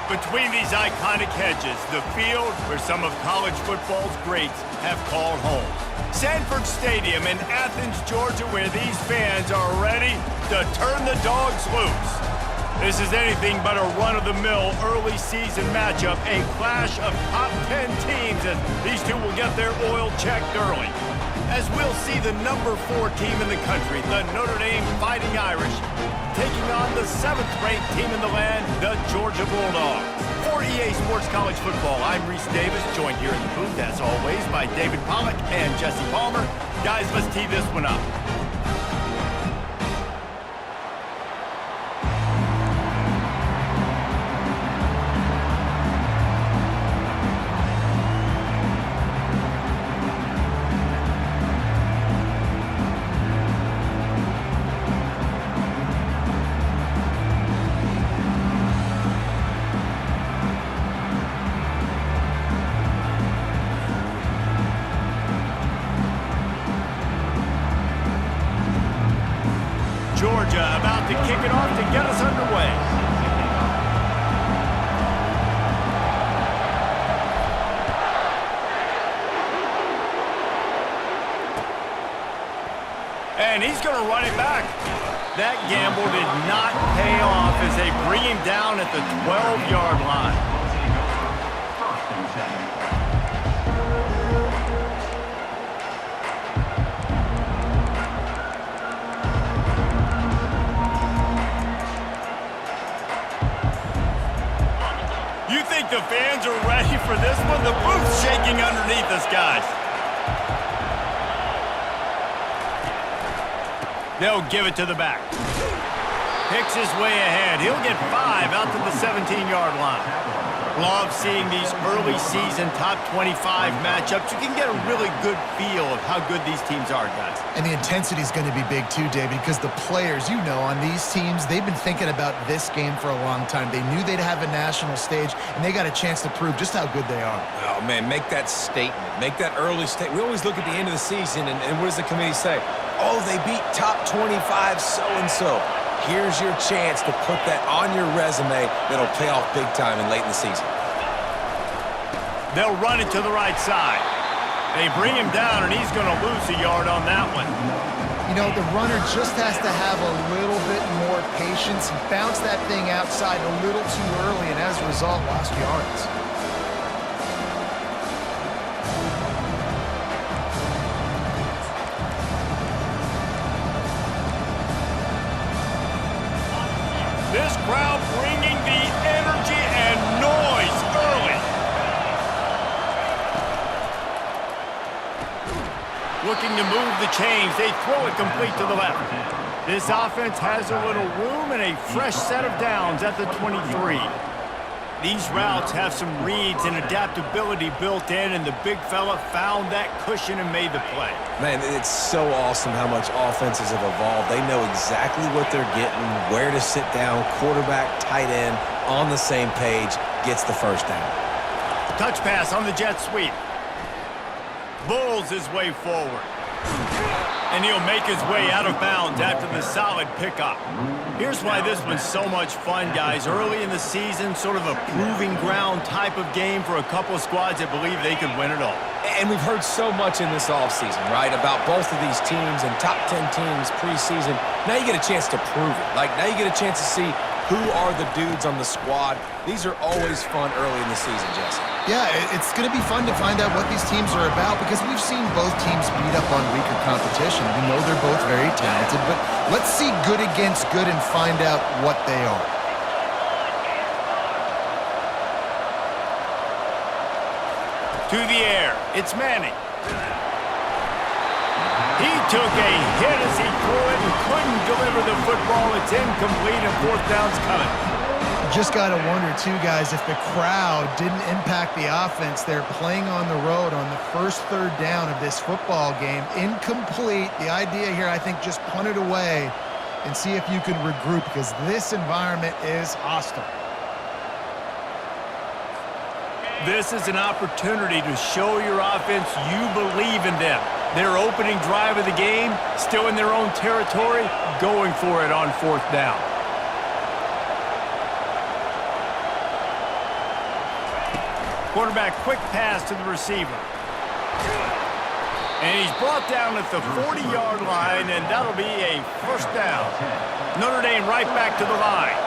Between these iconic hedges, the field where some of college football's greats have called home. Sanford Stadium in Athens, Georgia, where these fans are ready to turn the dogs loose. This is anything but a run-of-the-mill early season matchup, a clash of top 10 teams as these two will get their oil checked early. As we'll see the number 4 team in the country, the Notre Dame Fighting Irish, taking on the 7th-ranked team in the land, the Georgia Bulldogs. For EA Sports College Football, I'm Reese Davis, joined here in the booth, as always, by David Pollack and Jesse Palmer. Guys, let's tee this one up. Georgia about to kick it off to get us underway. And he's going to run it back. That gamble did not pay off as they bring him down at the 12-yard line. You think the fans are ready for this one? The booth's shaking underneath us, guys. They'll give it to the back. Picks his way ahead. He'll get 5 out to the 17-yard line. Love seeing these early season top 25 matchups. You can get a really good feel of how good these teams are, guys. And the intensity is going to be big too, David, because the players, you know, on these teams, they've been thinking about this game for a long time. They knew they'd have a national stage, and they got a chance to prove just how good they are. Oh, man, make that statement. Make that early statement. We always look at the end of the season, and what does the committee say? Oh, they beat top 25 so-and-so. Here's your chance to put that on your resume that'll pay off big time and late in the season. They'll run it to the right side. They bring him down, and he's going to lose a yard on that one. You know, the runner just has to have a little bit more patience. He bounced that thing outside a little too early, and as a result, lost yards. This crowd bringing the energy and noise early. Looking to move the chains. They throw it complete to the left. This offense has a little room and a fresh set of downs at the 23. These routes have some reads and adaptability built in, and the big fella found that cushion and made the play. Man, it's so awesome how much offenses have evolved. They know exactly what they're getting, where to sit down, quarterback, tight end, on the same page, gets the first down. Touch pass on the jet sweep. Bulls his way forward. And he'll make his way out of bounds after the solid pickup. Here's why this one's so much fun, guys. Early in the season, sort of a proving ground type of game for a couple of squads that believe they could win it all. And we've heard so much in this offseason, right, about both of these teams and top 10 teams preseason. Now you get a chance to prove it. Like, now you get a chance to see who are the dudes on the squad. These are always fun early in the season, Jesse. Yeah, it's going to be fun to find out what these teams are about because we've seen both teams beat up on weaker competition. We know they're both very talented, but let's see good against good and find out what they are. To the air, it's Manning. He took a hit as he threw it and couldn't deliver the football. It's incomplete and 4th down's coming. Just got to wonder, too, guys, if the crowd didn't impact the offense. They're playing on the road on the first 3rd down of this football game. Incomplete. The idea here, I think, just punt it away and see if you can regroup because this environment is hostile. This is an opportunity to show your offense you believe in them. Their opening drive of the game, still in their own territory, going for it on 4th down. Quarterback quick pass to the receiver. And he's brought down at the 40-yard line, and that'll be a first down. Notre Dame right back to the line.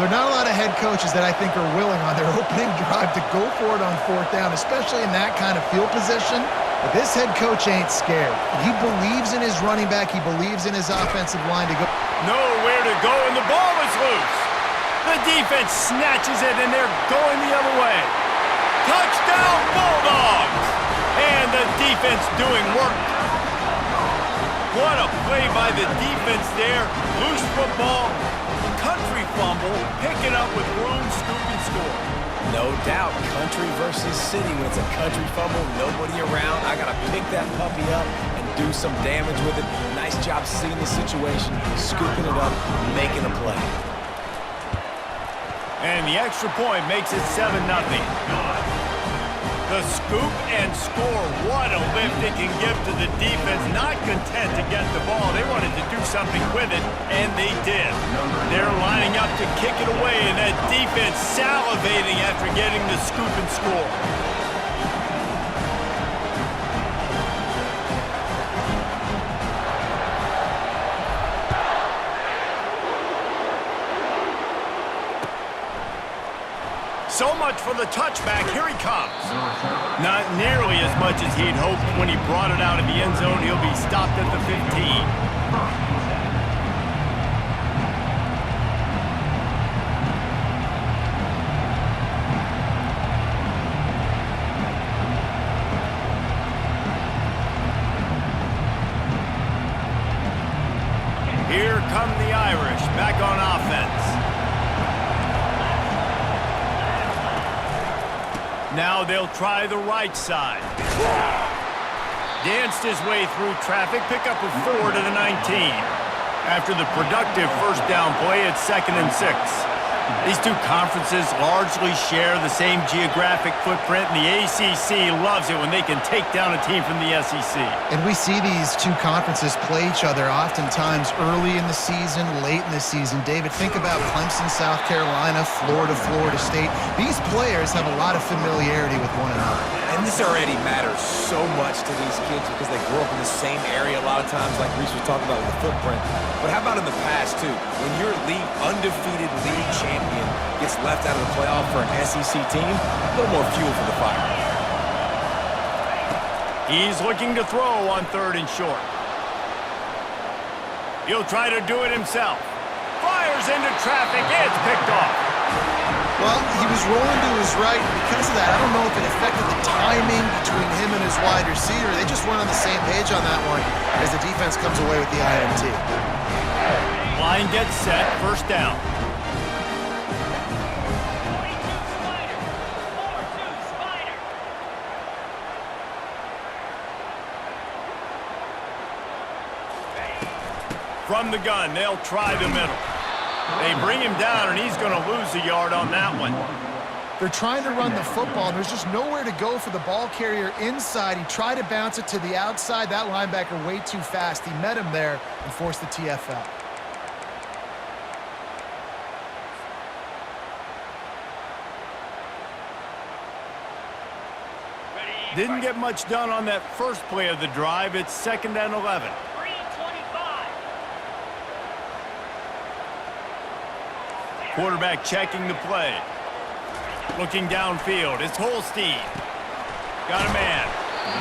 There are not a lot of head coaches that I think are willing on their opening drive to go for it on fourth down, especially in that kind of field position. But this head coach ain't scared. He believes in his running back. He believes in his offensive line to go. Nowhere to go, and the ball is loose. The defense snatches it, and they're going the other way. Touchdown, Bulldogs! And the defense doing work. What a play by the defense there. Loose football, country fumble, pick it up with room, scoop, and score. No doubt, country versus city. When it's a country fumble, nobody around. I got to pick that puppy up and do some damage with it. Nice job seeing the situation, scooping it up, making a play. And the extra point makes it 7-0. The scoop and score. What a lift it can give to the defense. Not content to get the ball. They wanted to do something with it, and they did. They're lining up to kick it away, and that defense salivating after getting the scoop and score. So much for the touchback. Here he comes. Not nearly as much as he'd hoped when he brought it out of the end zone. He'll be stopped at the 15. Here come the Irish back on offense. Now they'll try the right side. Danced his way through traffic, pick up a 4 to the 19. After the productive first down play, it's 2nd and 6. These two conferences largely share the same geographic footprint, and the ACC loves it when they can take down a team from the SEC. And we see these two conferences play each other oftentimes early in the season, late in the season. David, think about Clemson, South Carolina, Florida, Florida State. These players have a lot of familiarity with one another. And this already matters so much to these kids because they grew up in the same area a lot of times, like Reese was talking about with the footprint. But how about in the past, too? When your undefeated league champion gets left out of the playoff for an SEC team, a little more fuel for the fire. He's looking to throw on 3rd and short. He'll try to do it himself. Fires into traffic. It's picked off. Well, he was rolling to his right. Because of that, I don't know if it affected the timing between him and his wide receiver. They just weren't on the same page on that one as the defense comes away with the INT. Line gets set. First down. From the gun, they'll try the middle. They bring him down, and he's going to lose a yard on that one. They're trying to run the football. There's just nowhere to go for the ball carrier inside. He tried to bounce it to the outside. That linebacker way too fast. He met him there and forced the TFL. Didn't get much done on that first play of the drive. It's 2nd and 11. Quarterback checking the play. Looking downfield. It's Holstein. Got a man.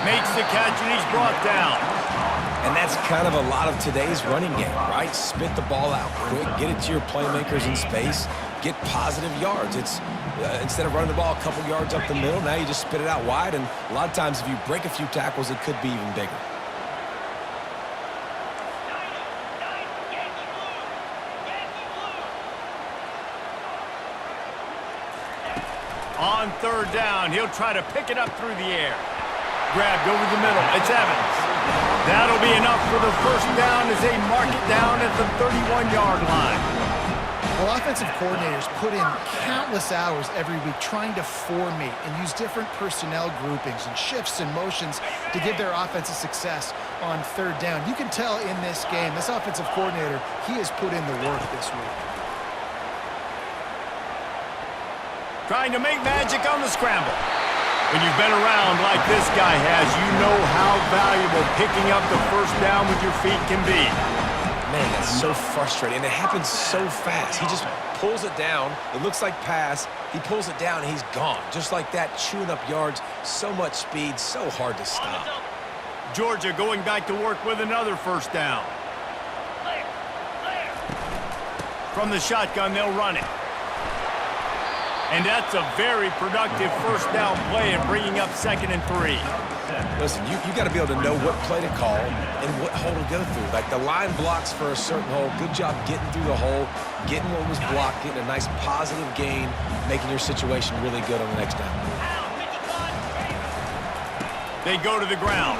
Makes the catch, and he's brought down. And that's kind of a lot of today's running game, right? Spit the ball out quick, get it to your playmakers in space, get positive yards. It's instead of running the ball a couple yards up the middle, now you just spit it out wide, and a lot of times if you break a few tackles, it could be even bigger. On 3rd down, he'll try to pick it up through the air. Grabbed over the middle. It's Evans. That'll be enough for the first down as they mark it down at the 31-yard line. Well, offensive coordinators put in countless hours every week trying to formate and use different personnel groupings and shifts and motions to give their offensive success on 3rd down. You can tell in this game, this offensive coordinator, he has put in the work this week. Trying to make magic on the scramble. When you've been around like this guy has, you know how valuable picking up the first down with your feet can be. Man, that's so frustrating, and it happens so fast. He just pulls it down. It looks like pass. He pulls it down, and he's gone. Just like that, chewing up yards. So much speed, so hard to stop. Georgia going back to work with another first down. From the shotgun, they'll run it. And that's a very productive first down play and bringing up 2nd and 3. Listen, you got to be able to know what play to call and what hole to go through. Like the line blocks for a certain hole. Good job getting through the hole, getting what was blocked, getting a nice positive gain, making your situation really good on the next down. They go to the ground.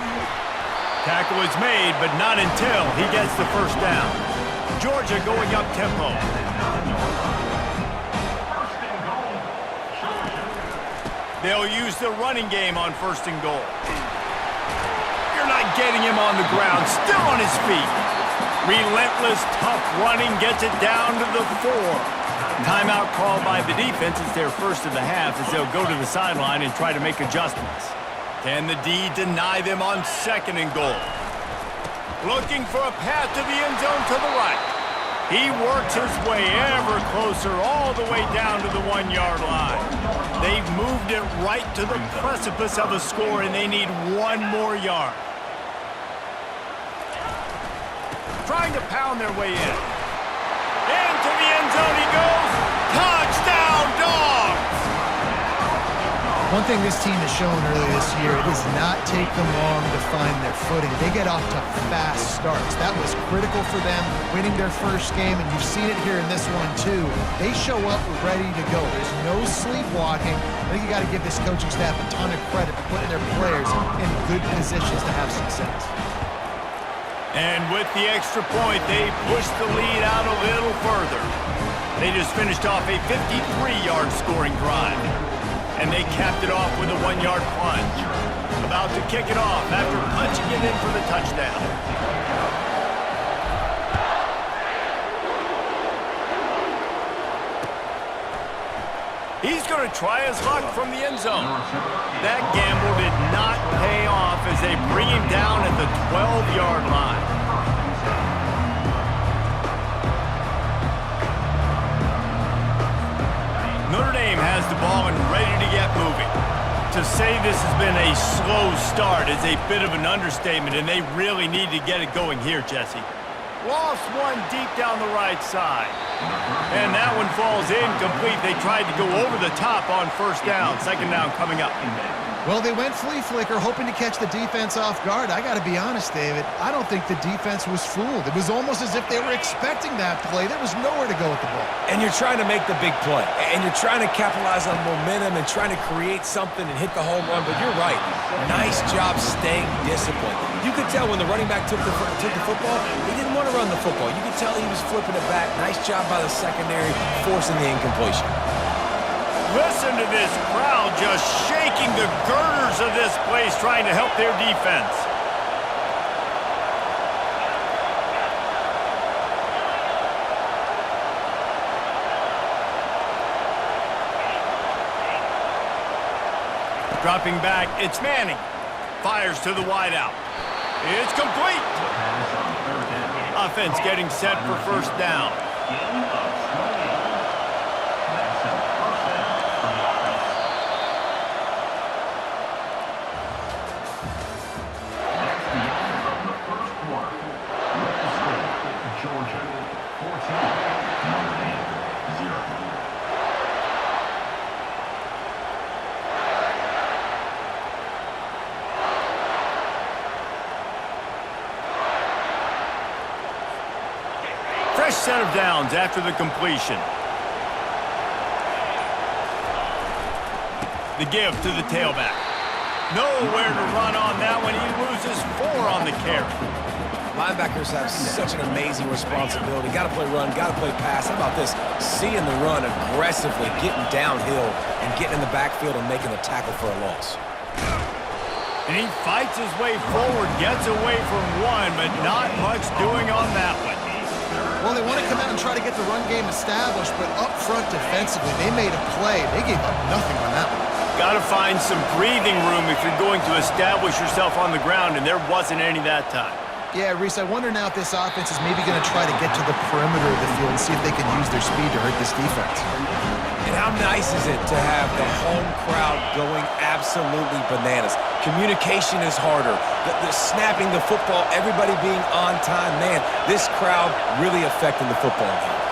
Tackle is made, but not until he gets the first down. Georgia going up tempo. They'll use the running game on 1st and goal. You're not getting him on the ground, still on his feet. Relentless, tough running gets it down to the 4. Timeout called by the defense. It's their first of the half as they'll go to the sideline and try to make adjustments. Can the D deny them on 2nd and goal? Looking for a path to the end zone to the right. He works his way ever closer all the way down to the 1-yard line. They've moved it right to the precipice of a score, and they need 1 more yard. Trying to pound their way in. Into the end zone he goes. Touchdown, Dogs! One thing this team has shown earlier this year, it does not take them long to find their footing. They get off to fast starts. That was critical for them, winning their first game, and you've seen it here in this one too. They show up ready to go. There's no sleepwalking. I think you got to give this coaching staff a ton of credit for putting their players in good positions to have success. And with the extra point, they push the lead out a little further. They just finished off a 53-yard scoring drive. And they capped it off with a 1-yard plunge. About to kick it off after punching it in for the touchdown. He's going to try his luck from the end zone. That gamble did not pay off as they bring him down at the 12-yard line. Notre Dame has the ball and ready to get moving. To say this has been a slow start is a bit of an understatement, and they really need to get it going here, Jesse. Lost one deep down the right side. And that one falls incomplete. They tried to go over the top on 1st down. 2nd down coming up. Well, they went flea flicker, hoping to catch the defense off guard. I got to be honest, David. I don't think the defense was fooled. It was almost as if they were expecting that play. There was nowhere to go with the ball. And you're trying to make the big play. And you're trying to capitalize on momentum and trying to create something and hit the home run. But you're right. Nice job staying disciplined. You could tell when the running back took the football, he didn't want to run the football. You could tell he was flipping it back. Nice job by the secondary, forcing the incompletion. Listen to this crowd just shaking the girders of this place, trying to help their defense. Dropping back, it's Manning. Fires to the wideout. It's complete. Offense getting set for 1st down. Fresh set of downs after the completion. The give to the tailback. Nowhere to run on that one. He loses 4 on the carry. Linebackers have such an amazing responsibility. Got to play run, got to play pass. How about this? Seeing the run aggressively, getting downhill, and getting in the backfield and making the tackle for a loss. And he fights his way forward, gets away from one, but not much doing on that one. Well, they want to come out and try to get the run game established, but up front defensively, they made a play. They gave up nothing on that one. Got to find some breathing room if you're going to establish yourself on the ground, and there wasn't any that time. Yeah, Reese, I wonder now if this offense is maybe going to try to get to the perimeter of the field and see if they can use their speed to hurt this defense. And how nice is it to have the home crowd going absolutely bananas? Communication is harder. The snapping the football, everybody being on time. Man, this crowd really affecting the football game.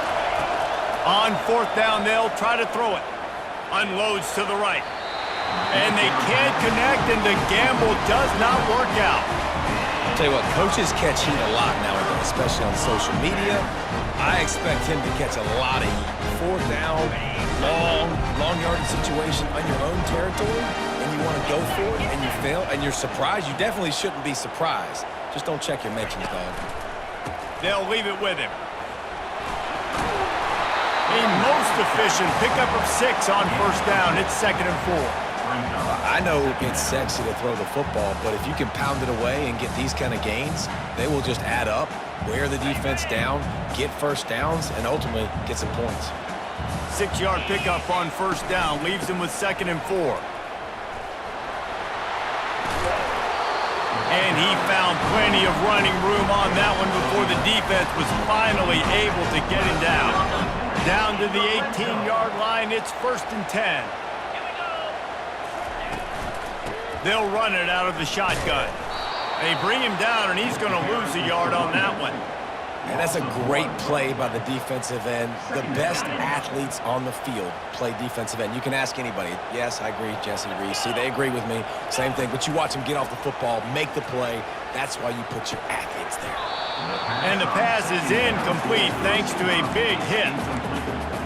On fourth down, they'll try to throw it. Unloads to the right. And they can't connect, and the gamble does not work out. I'll tell you what, coaches catch heat a lot nowadays, especially on social media. I expect him to catch a lot of heat. Fourth down, long yardage situation on your own territory, and you want to go for it, and you fail, and you're surprised. You definitely shouldn't be surprised. Just don't check your mentions, dog. They'll leave it with him. A most efficient pickup of 6 on first down. It's 2nd and 4. I know it's sexy to throw the football, but if you can pound it away and get these kind of gains, they will just add up, wear the defense down, get first downs, and ultimately get some points. 6-yard pickup on first down leaves him with 2nd and 4. And he found plenty of running room on that one before the defense was finally able to get him down. Down to the 18-yard line, it's 1st and 10. They'll run it out of the shotgun. They bring him down, and he's going to lose a yard on that one. And that's a great play by the defensive end. The best athletes on the field play defensive end. You can ask anybody. Yes, I agree, Jesse, Reese. See, they agree with me. Same thing. But you watch them get off the football, make the play. That's why you put your athletes there. And the pass is incomplete thanks to a big hit.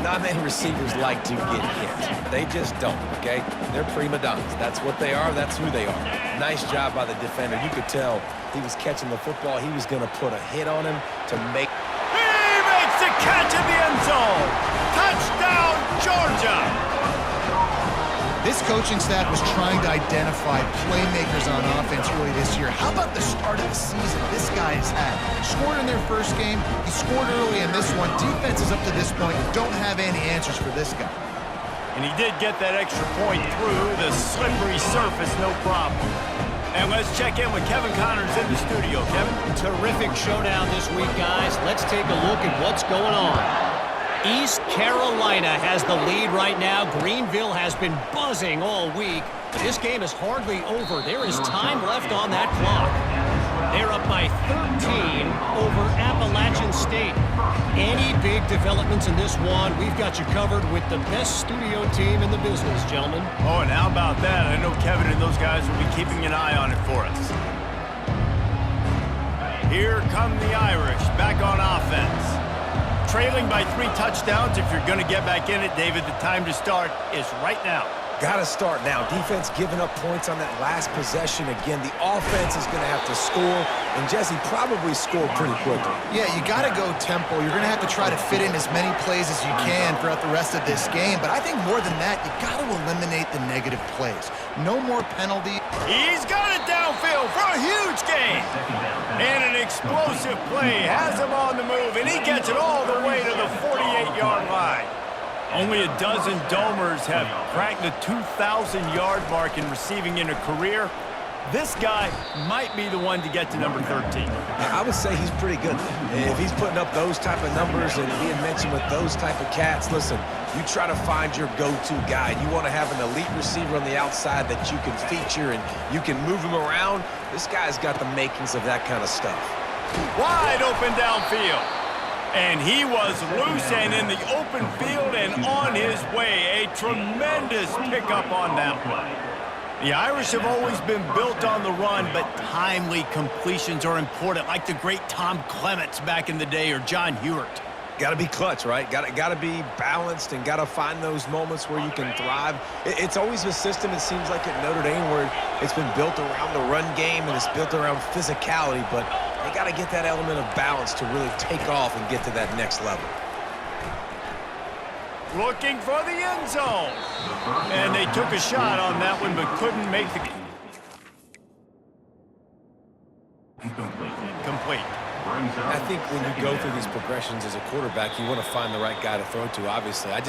Not many receivers like to get hit. They just don't, okay? They're prima donnas. That's what they are. That's who they are. Nice job by the defender. You could tell he was catching the football. He was going to put a hit on him to make. He makes the catch in the end zone. Touchdown, Georgia. This coaching staff was trying to identify playmakers on offense early this year. How about the start of the season this guy's had? Scored in their first game. He scored early in this one. Defenses up to this point don't have any answers for this guy. And he did get that extra point through the slippery surface, no problem. And let's check in with Kevin Connors in the studio. Kevin? Terrific showdown this week, guys. Let's take a look at what's going on. East Carolina has the lead right now. Greenville has been buzzing all week, but this game is hardly over. There is time left on that clock. They're up by 13 over Appalachian State. Any big developments in this one, we've got you covered with the best studio team in the business, gentlemen. Oh, and how about that? I know Kevin and those guys will be keeping an eye on it for us. Here come the Irish, back on offense. Trailing by 3 touchdowns. If you're going to get back in it, David, the time to start is right now. Got to start now. Defense giving up points on that last possession. Again, the offense is going to have to score, and Jesse probably scored pretty quickly. Yeah, you got to go tempo. You're going to have to try to fit in as many plays as you can throughout the rest of this game. But I think more than that, you got to eliminate the negative plays. No more penalties. He's got it downfield for a huge gain. And an explosive play has him on the move, and he gets it all the way to the 48-yard line. Only a dozen Domers have cracked the 2,000-yard mark in receiving in a career. This guy might be the one to get to number 13. I would say he's pretty good. If he's putting up those type of numbers and being mentioned with those type of cats, listen, you try to find your go-to guy. You want to have an elite receiver on the outside that you can feature and you can move him around. This guy's got the makings of that kind of stuff. Wide open downfield. And he was loose and in the open field and on his way. A tremendous pickup on that one. The Irish have always been built on the run, but timely completions are important, like the great Tom Clements back in the day or John Hewart. Got to be clutch, right? Got to be balanced and got to find those moments where you can thrive. It's always a system, it seems like, at Notre Dame where it's been built around the run game and it's built around physicality, but they got to get that element of balance to really take off and get to that next level. Looking for the end zone. And they took a shot on that one, but couldn't make the... Complete. I think when you go through these progressions as a quarterback, you want to find the right guy to throw to, obviously. I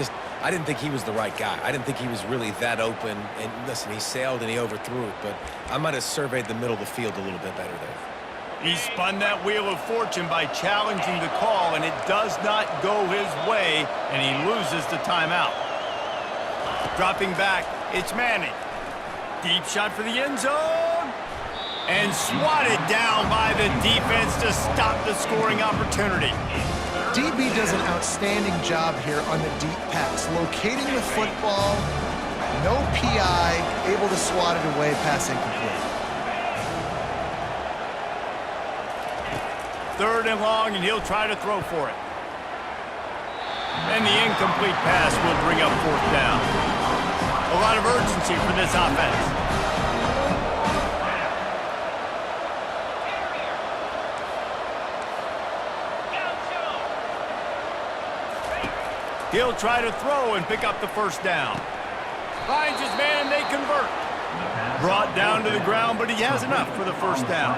I didn't think he was the right guy. I didn't think he was really that open. And listen, he sailed and he overthrew it, but I might have surveyed the middle of the field a little bit better there. He spun that wheel of fortune by challenging the call, and it does not go his way, and he loses the timeout. Dropping back, it's Manning. Deep shot for the end zone. And swatted down by the defense to stop the scoring opportunity. DB does an outstanding job here on the deep pass, locating the football, no PI, able to swat it away, pass incomplete. 3rd and long, and he'll try to throw for it. And the incomplete pass will bring up 4th down. A lot of urgency for this offense. He'll try to throw and pick up the 1st down. Finds his man, they convert. Brought down to the ground, but he has enough for the 1st down.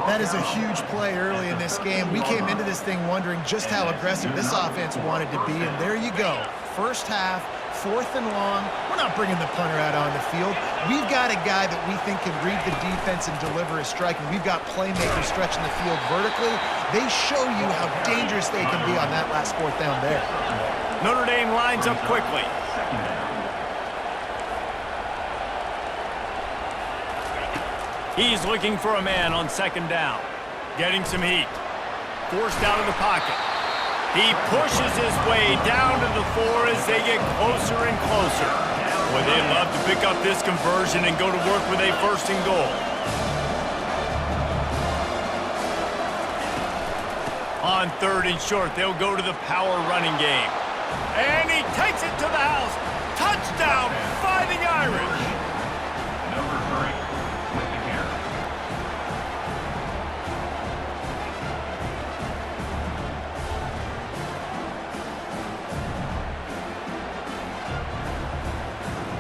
That is a huge play early in this game. We came into this thing wondering just how aggressive this offense wanted to be, and there you go. 1st half, 4th and long. We're not bringing the punter out on the field. We've got a guy that we think can read the defense and deliver a strike, and we've got playmakers stretching the field vertically. They show you how dangerous they can be on that last 4th down there. Notre Dame lines up quickly. He's looking for a man on 2nd down. Getting some heat. Forced out of the pocket. He pushes his way down to the 4 as they get closer and closer. Boy, they'd love to pick up this conversion and go to work with a 1st and goal. On 3rd and short, they'll go to the power running game. And he takes it to the house. Touchdown, Fighting Irish. Number 3 with the carry.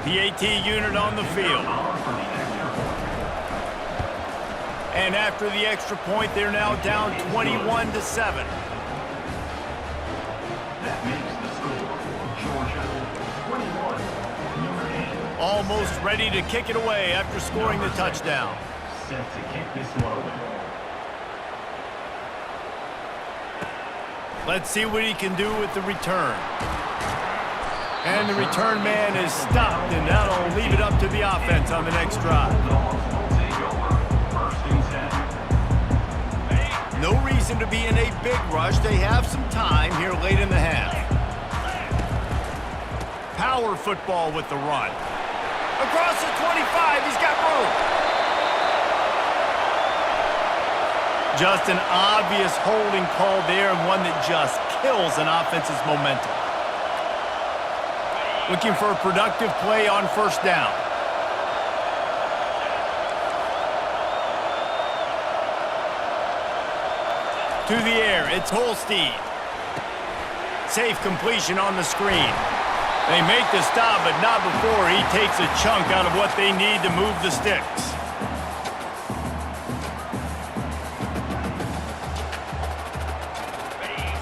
PAT unit on the field. And after the extra point, they're now down 21-7. That makes the score. Georgia 21, Notre Dame. Almost ready to kick it away after scoring the touchdown. Set to kick this one away. Let's see what he can do with the return. And the return man is stopped, and that'll leave it up to the offense on the next drive. Dogs will take over. 1st and 10. No reason to be in a big rush. They have some time here late in the half. Power football with the run. Across the 25, he's got room. Just an obvious holding call there, and one that just kills an offense's momentum. Looking for a productive play on 1st down. To the air, it's Holstein. Safe completion on the screen. They make the stop, but not before he takes a chunk out of what they need to move the sticks.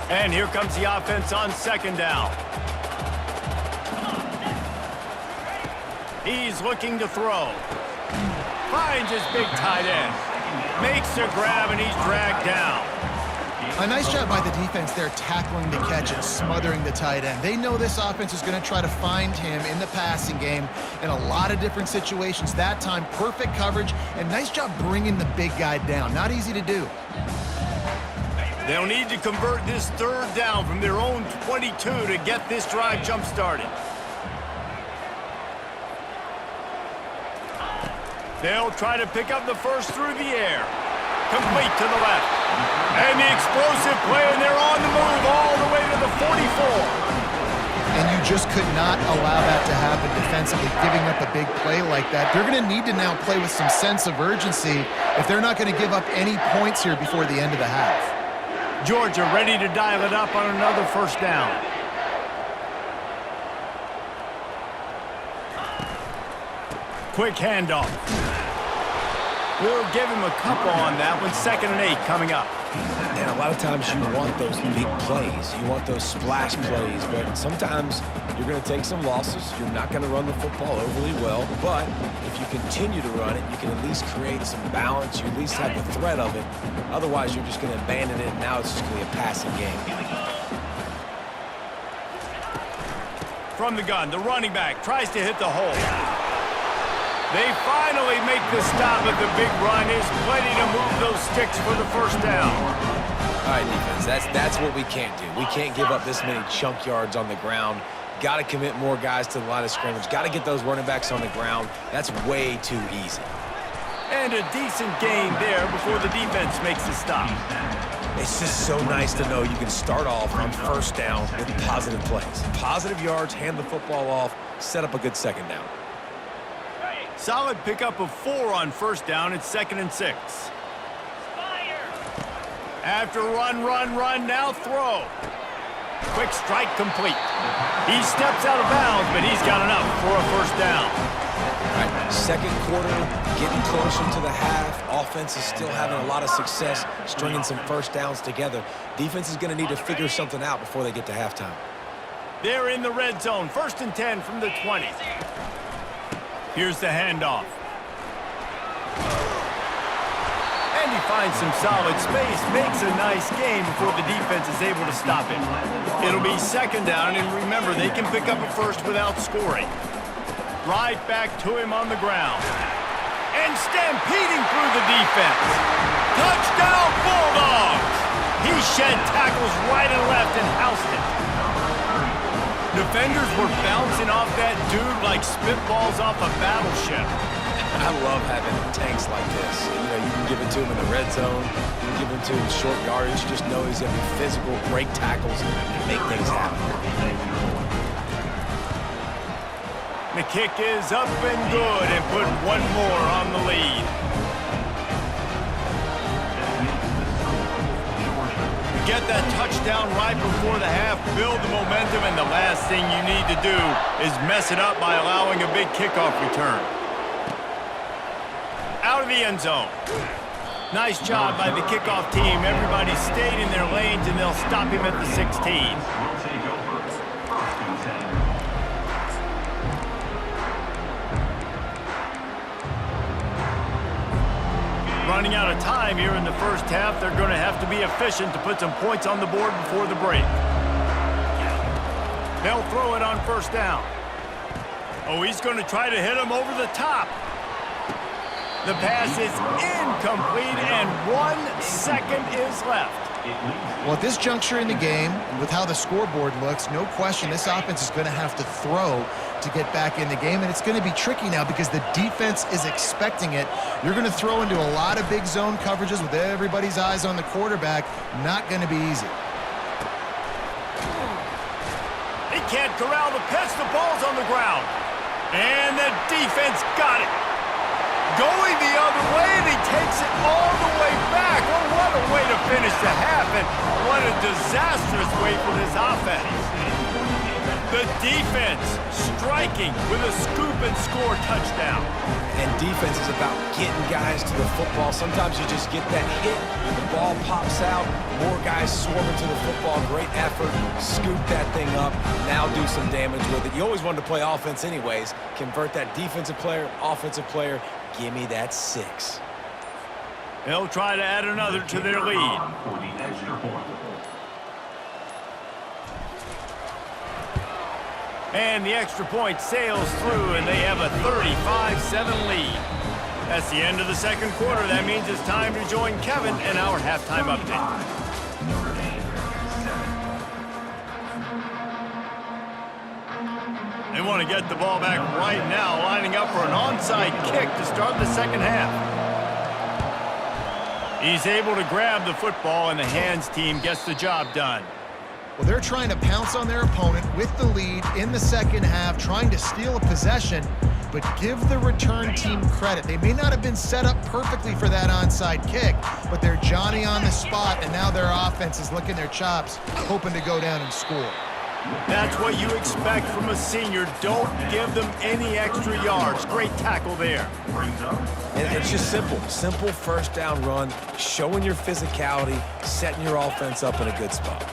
And here comes the offense on 2nd down. He's looking to throw. Finds his big tight end. Makes the grab, and he's dragged down. A nice job by the defense there tackling the catch and smothering the tight end. They know this offense is going to try to find him in the passing game in a lot of different situations. That time, perfect coverage, and nice job bringing the big guy down. Not easy to do. They'll need to convert this 3rd down from their own 22 to get this drive jump-started. They'll try to pick up the 1st through the air. Complete to the left. And the explosive play, and they're on the move all the way to the 44. And you just could not allow that to happen defensively, giving up a big play like that. They're going to need to now play with some sense of urgency if they're not going to give up any points here before the end of the half. Georgia ready to dial it up on another 1st down. Quick handoff. We'll give him a couple on that one. 2nd and 8 coming up. And a lot of times you want those big plays. You want those splash plays. But sometimes you're going to take some losses. You're not going to run the football overly well. But if you continue to run it, you can at least create some balance. You at least have the threat of it. Otherwise, you're just going to abandon it, and now it's just going to be a passing game. From the gun, the running back tries to hit the hole. They finally make the stop at the big run. Is plenty to move those sticks for the 1st down. All right, defense, that's what we can't do. We can't give up this many chunk yards on the ground. Got to commit more guys to the line of scrimmage. Got to get those running backs on the ground. That's way too easy. And a decent gain there before the defense makes the stop. It's just so nice to know you can start off on 1st down with positive plays. Positive yards, hand the football off, set up a good 2nd down. Solid pickup of 4 on 1st down. It's 2nd and 6. After run, now throw. Quick strike complete. He steps out of bounds, but he's got enough for a 1st down. All right, 2nd quarter, getting closer to the half. Offense is still having a lot of success stringing some 1st downs together. Defense is going to need to figure something out before they get to halftime. They're in the red zone. 1st and 10 from the 20. Here's the handoff. And he finds some solid space, makes a nice gain before the defense is able to stop him. It'll be 2nd down, and remember, they can pick up a 1st without scoring. Right back to him on the ground. And stampeding through the defense. Touchdown, Bulldogs! He shed tackles right and left and housed it. Defenders were bouncing off that dude like spitballs off a battleship. I love having tanks like this. You know, you can give it to him in the red zone. You can give it to him in short yardage. You just know he's going to be physical, break tackles, and make things happen. The kick is up and good and put one more on the lead. Get that touchdown right before the half, build the momentum, and the last thing you need to do is mess it up by allowing a big kickoff return. Out of the end zone. Nice job by the kickoff team. Everybody stayed in their lanes, and they'll stop him at the 16. Running out of time here in the 1st half. They're going to have to be efficient to put some points on the board before the break. They'll throw it on 1st down. Oh, he's going to try to hit him over the top. The pass is incomplete, and 1 second is left. Well, at this juncture in the game, with how the scoreboard looks, no question this offense is going to have to throw to get back in the game, and it's going to be tricky now because the defense is expecting it. You're going to throw into a lot of big zone coverages with everybody's eyes on the quarterback. Not going to be easy. He can't corral the pitch. The ball's on the ground. And the defense got it. Going the other way, and he takes it all the way back. Well, what a way to finish the half, and what a disastrous way for this offense. The defense striking with a scoop and score touchdown. And defense is about getting guys to the football. Sometimes you just get that hit, the ball pops out, more guys swarming to the football. Great effort, scoop that thing up, now do some damage with it. You always wanted to play offense anyways. Convert that defensive player, offensive player. Give me that 6. They'll try to add another to their lead. And the extra point sails through, and they have a 35-7 lead. That's the end of the 2nd quarter. That means it's time to join Kevin in our halftime update. They want to get the ball back right now, lining up for an onside kick to start the 2nd half. He's able to grab the football, and the hands team gets the job done. Well, they're trying to pounce on their opponent with the lead in the 2nd half, trying to steal a possession, but give the return team credit. They may not have been set up perfectly for that onside kick, but they're Johnny on the spot, and now their offense is licking their chops, hoping to go down and score. That's what you expect from a senior. Don't give them any extra yards. Great tackle there. And it's just simple. Simple first down run, showing your physicality, setting your offense up in a good spot.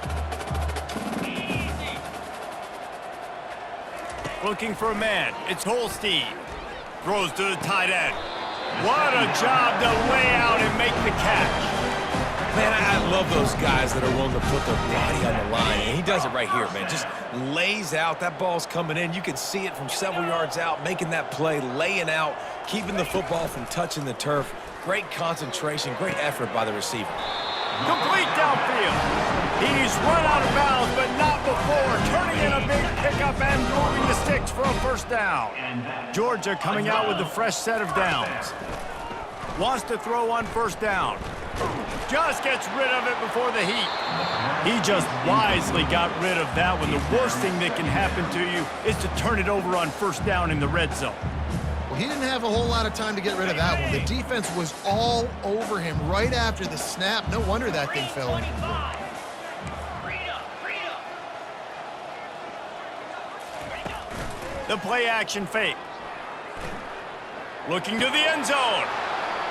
Looking for a man. It's Holstein. Throws to the tight end. What a job to lay out and make the catch. Man, I love those guys that are willing to put their body on the line. And he does it right here, man. Just lays out. That ball's coming in. You can see it from several yards out, making that play, laying out, keeping the football from touching the turf. Great concentration, great effort by the receiver. Complete downfield. He's run out of bounds, but not before. Turning in a big pickup and moving the sticks for a first down. Georgia coming out with a fresh set of downs. Wants to throw on first down. Just gets rid of it before the heat. He just wisely got rid of that one. The worst thing that can happen to you is to turn it over on first down in the red zone. Well, he didn't have a whole lot of time to get rid of that one. The defense was all over him right after the snap. No wonder that thing fell in. The play action fake. Looking to the end zone.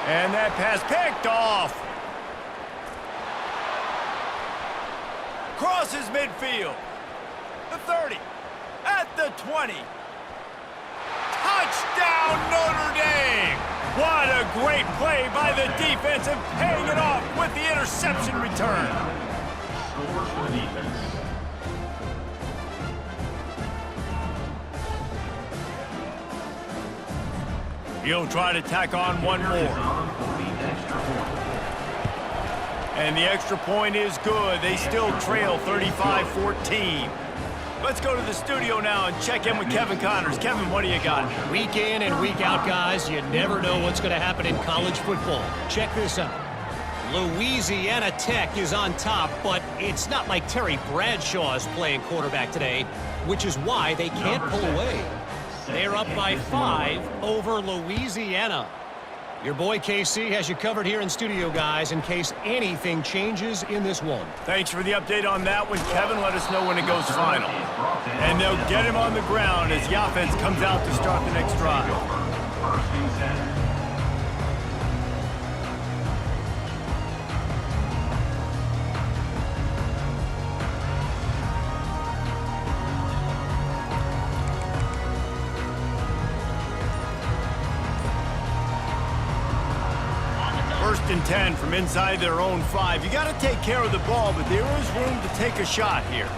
And that pass picked off. Crosses midfield. The 30. At the 20. Touchdown, Notre Dame! What a great play by the defense and paying it off with the interception return. Scores for the defense. He'll try to tack on one more. And the extra point is good. They still trail 35-14. Let's go to the studio now and check in with Kevin Connors. Kevin, what do you got? Week in and week out, guys, you never know what's going to happen in college football. Check this out. Louisiana Tech is on top, but it's not like Terry Bradshaw is playing quarterback today, which is why they can't pull away. They're up by 5 over Louisiana. Your boy KC has you covered here in studio, guys, in case anything changes in this one. Thanks for the update on that one, Kevin. Let us know when it goes final. And they'll get him on the ground as the offense comes out to start the next drive. First and 10. First and 10 from inside their own 5. You got to take care of the ball, but there is room to take a shot here.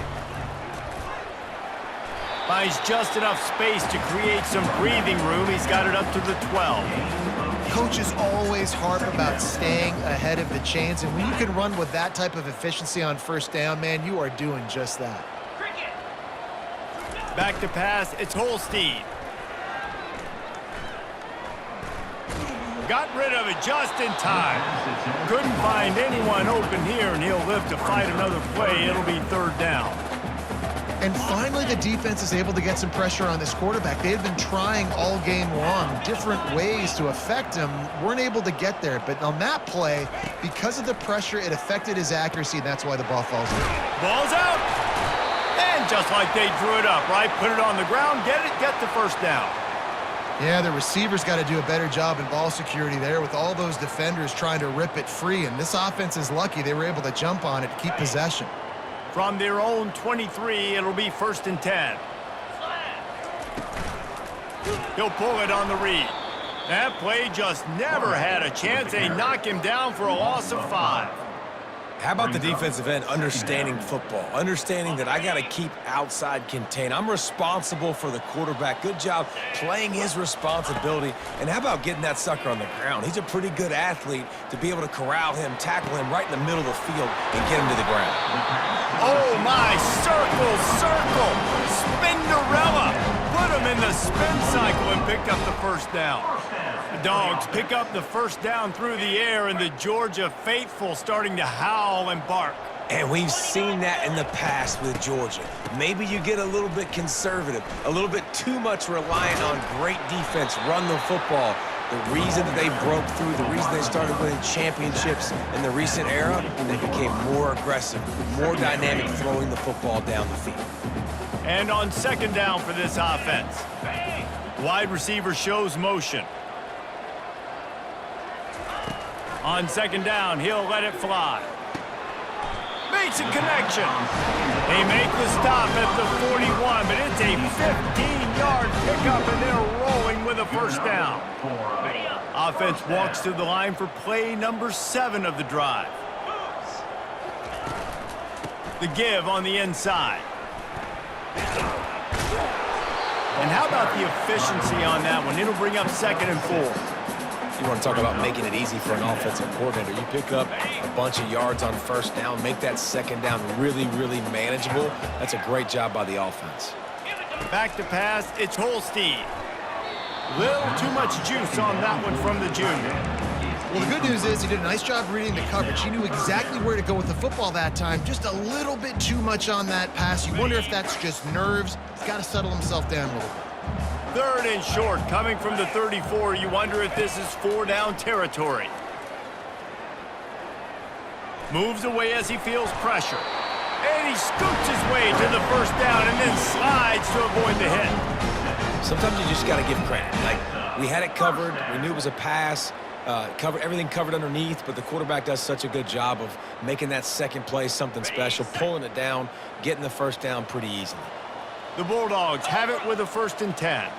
Finds just enough space to create some breathing room. He's got it up to the 12. Coaches always harp about staying ahead of the chains, and when you can run with that type of efficiency on first down, man, you are doing just that. Back to pass, it's Holstein. Got rid of it just in time. Couldn't find anyone open here, and he'll live to fight another play. It'll be third down. And finally, the defense is able to get some pressure on this quarterback. They had been trying all game long, different ways to affect him, weren't able to get there. But on that play, because of the pressure, it affected his accuracy, and that's why the ball falls in. Ball's out. And just like they drew it up, right? Put it on the ground, get the first down. Yeah, the receivers got to do a better job in ball security there with all those defenders trying to rip it free. And this offense is lucky they were able to jump on it to keep possession. From their own 23, it'll be first and 10. He'll pull it on the read. That play just never had a chance. They knock him down for a loss of 5. How about the defensive end understanding football, understanding that I got to keep outside contain. I'm responsible for the quarterback. Good job playing his responsibility. And how about getting that sucker on the ground? He's a pretty good athlete to be able to corral him, tackle him right in the middle of the field and get him to the ground. Oh, my, circle, Spinderella. Put him in the spin cycle and picked up the first down. The Dogs pick up the first down through the air, and the Georgia faithful starting to howl and bark. And we've seen that in the past with Georgia. Maybe you get a little bit conservative, a little bit too much reliant on great defense, run the football. The reason that they broke through, the reason they started winning championships in the recent era, they became more aggressive, more dynamic throwing the football down the field. And on second down for this offense. Wide receiver shows motion. On second down, he'll let it fly. Makes a connection. They make the stop at the 41, but it's a 15-yard pickup, and they're rolling with a first down. Offense walks to the line for play number 7 of the drive. The give on the inside. And how about the efficiency on that one? It'll bring up 2nd and 4. You want to talk about making it easy for an offensive coordinator. You pick up a bunch of yards on first down, make that second down really, really manageable. That's a great job by the offense. Back to pass, it's Holstein. Little too much juice on that one from the junior. Well, the good news is he did a nice job reading the coverage. He knew exactly where to go with the football that time. Just a little bit too much on that pass. You wonder if that's just nerves. He's got to settle himself down a little bit. 3rd and short, coming from the 34. You wonder if this is 4-down territory. Moves away as he feels pressure. And he scoots his way to the first down and then slides to avoid the hit. Sometimes you just got to give credit. Like, we had it covered. We knew it was a pass. Everything covered underneath, but the quarterback does such a good job of making that second play something special, pulling it down, getting the first down pretty easily. The Bulldogs have it with a 1st and 10.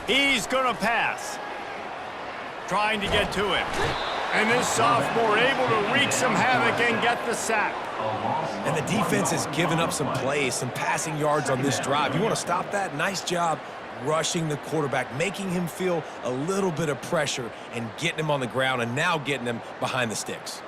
He's going to pass. Trying to get to him. And this sophomore able to wreak some havoc and get the sack. And the defense has given up some plays, some passing yards on this drive. You want to stop that? Nice job rushing the quarterback, making him feel a little bit of pressure and getting him on the ground and now getting him behind the sticks.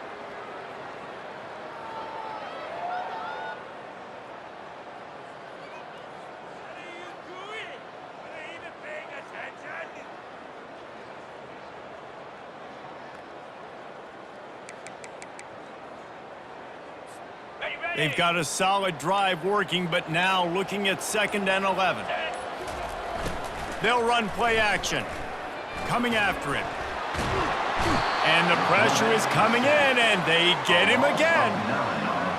They've got a solid drive working, but now looking at 2nd and 11. They'll run play action. Coming after him. And the pressure is coming in, and they get him again.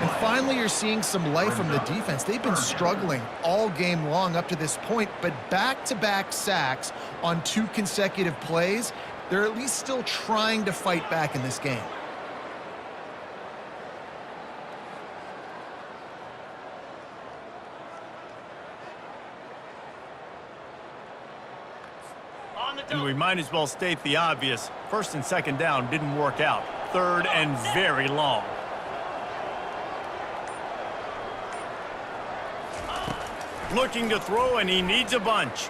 And finally, you're seeing some life from the defense. They've been struggling all game long up to this point, but back-to-back sacks on 2 consecutive plays, they're at least still trying to fight back in this game. And we might as well state the obvious. 1st and 2nd down didn't work out. 3rd and very long. Looking to throw, and he needs a bunch.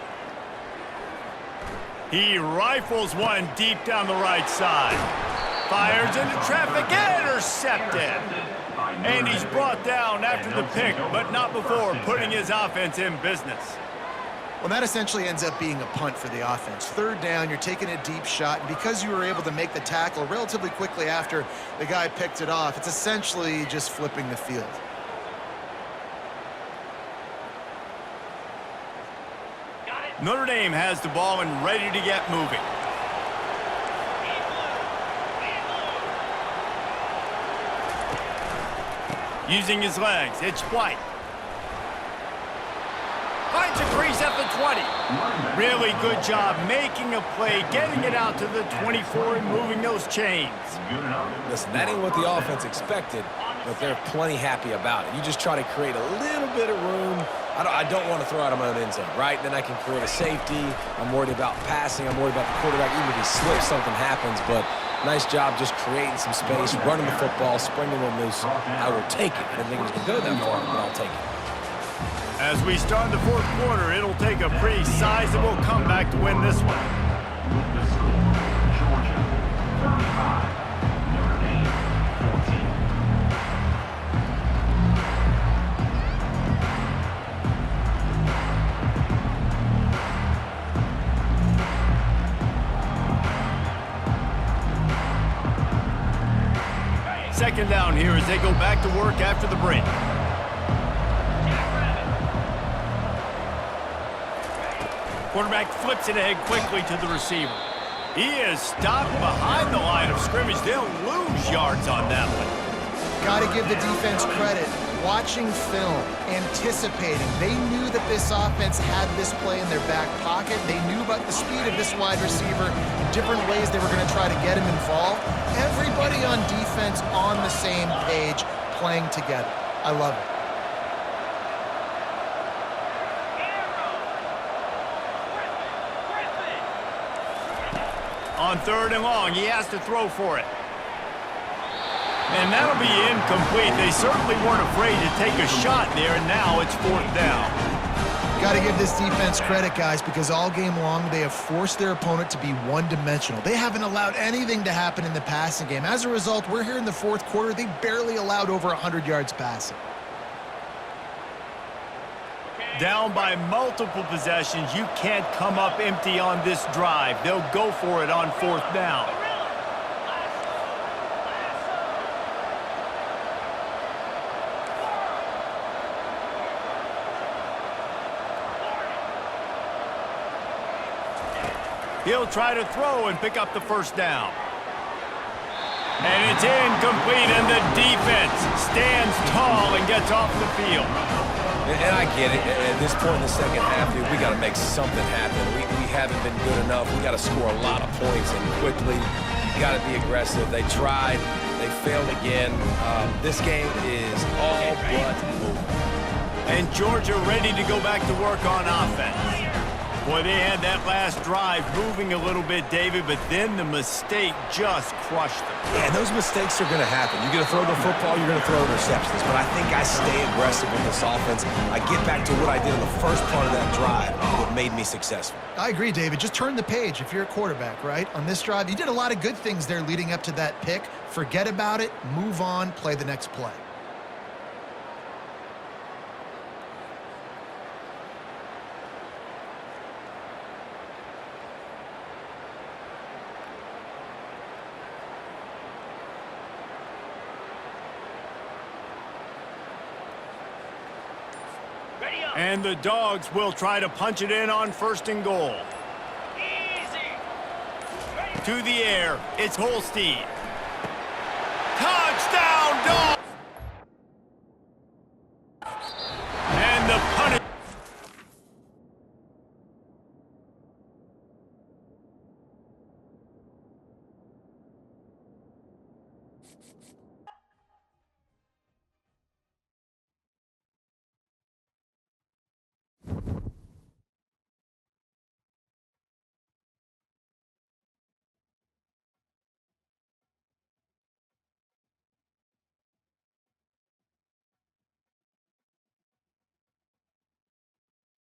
He rifles one deep down the right side. Fires into traffic, intercepted. And he's brought down after the pick, but not before putting his offense in business. Well, that essentially ends up being a punt for the offense. 3rd down, you're taking a deep shot, and because you were able to make the tackle relatively quickly after the guy picked it off, it's essentially just flipping the field. Notre Dame has the ball and ready to get moving. Using his legs, it's White. Finds a crease at the 20. Really good job making a play, getting it out to the 24 and moving those chains. Listen, that ain't what the offense expected, but they're plenty happy about it. You just try to create a little bit of room. I don't want to throw out of my own end zone, right? Then I can create a safety. I'm worried about passing. I'm worried about the quarterback. Even if he slips, something happens. But nice job just creating some space, running the football, springing one loose. I will take it. I didn't think it was going to go that far, but I'll take it. As we start the 4th quarter, it'll take a pretty sizable comeback to win this one. With the score, Georgia 35, Notre Dame 14. second down here as they go back to work after the break. Quarterback flips it ahead quickly to the receiver. He is stopped behind the line of scrimmage. They'll lose yards on that one. Got to give the defense credit. Watching film, anticipating. They knew that this offense had this play in their back pocket. They knew about the speed of this wide receiver, different ways they were going to try to get him involved. Everybody on defense on the same page, playing together. I love it. On 3rd and long, he has to throw for it. And that'll be incomplete. They certainly weren't afraid to take a shot there, and now it's 4th down. Got to give this defense credit, guys, because all game long they have forced their opponent to be one-dimensional. They haven't allowed anything to happen in the passing game. As a result, we're here in the 4th quarter. They barely allowed over 100 yards passing. Down by multiple possessions, you can't come up empty on this drive. They'll go for it on 4th down. He'll try to throw and pick up the 1st down. And it's incomplete, and the defense stands tall and gets off the field. And I get it. At this point in the second half, dude, we got to make something happen. We haven't been good enough. We got to score a lot of points and quickly. You got to be aggressive. They tried. They failed again. This game is all but over. And Georgia ready to go back to work on offense. Boy, they had that last drive moving a little bit, David, but then the mistake just crushed them. Yeah, and those mistakes are going to happen. You're going to throw the football, you're going to throw interceptions. But I think I stay aggressive with this offense. I get back to what I did in the first part of that drive, what made me successful. I agree, David. Just turn the page if you're a quarterback, right? On this drive, you did a lot of good things there leading up to that pick. Forget about it, move on, play the next play. And the Dogs will try to punch it in on 1st and goal. To the air, it's Holstein. Touchdown, Dogs! And the punt.